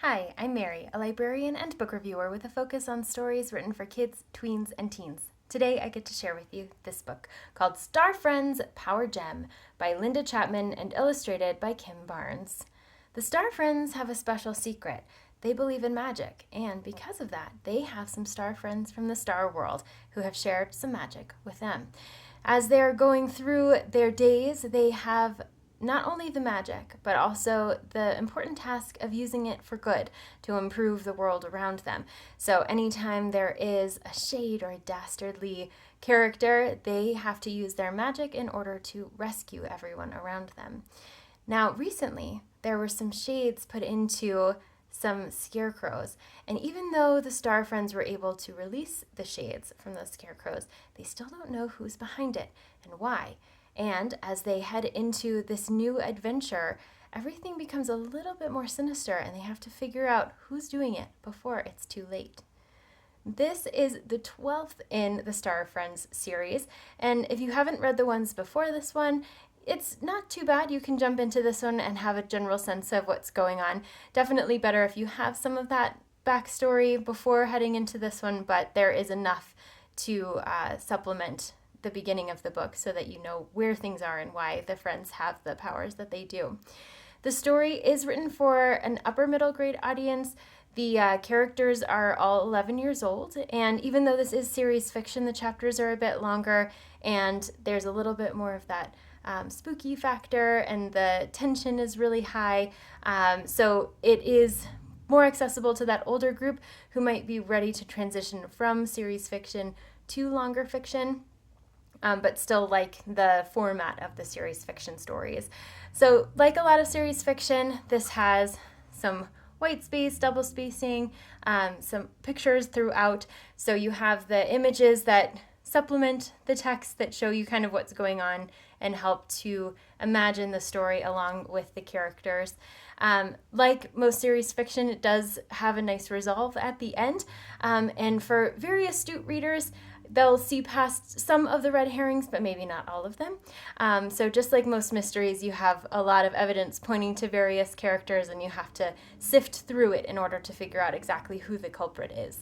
Hi, I'm Mary, a librarian and book reviewer with a focus on stories written for kids, tweens, and teens. Today I get to share with you this book called Star Friends Power Gem by Linda Chapman and illustrated by Kim Barnes. The Star Friends have a special secret. They believe in magic, and because of that, they have some star friends from the star world who have shared some magic with them. As they're going through their days, they have not only the magic, but also the important task of using it for good to improve the world around them. So, anytime there is a shade or a dastardly character, they have to use their magic in order to rescue everyone around them. Now, recently, there were some shades put into some scarecrows, and even though the Star Friends were able to release the shades from those scarecrows, they still don't know who's behind it and why. And as they head into this new adventure, everything becomes a little bit more sinister, and they have to figure out who's doing it before it's too late. This is the 12th in the Star Friends series, and if you haven't read the ones before this one, it's not too bad. You can jump into this one and have a general sense of what's going on. Definitely better if you have some of that backstory before heading into this one, but there is enough to supplement the beginning of the book so that you know where things are and why the friends have the powers that they do. The story is written for an upper middle grade audience. The characters are all 11 years old, and even though this is series fiction, the chapters are a bit longer, and there's a little bit more of that spooky factor, and the tension is really high. So it is more accessible to that older group who might be ready to transition from series fiction to longer fiction. But still like the format of the series fiction stories. So, like a lot of series fiction, this has some white space, double spacing, some pictures throughout. So you have the images that supplement the text that show you kind of what's going on and help to imagine the story along with the characters. Like most series fiction, it does have a nice resolve at the end. And for very astute readers, they'll see past some of the red herrings, but maybe not all of them. So just like most mysteries, you have a lot of evidence pointing to various characters, and you have to sift through it in order to figure out exactly who the culprit is.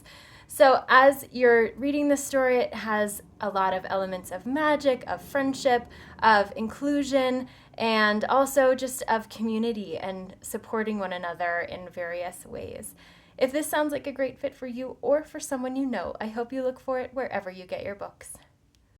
So as you're reading this story, it has a lot of elements of magic, of friendship, of inclusion, and also just of community and supporting one another in various ways. If this sounds like a great fit for you or for someone you know, I hope you look for it wherever you get your books.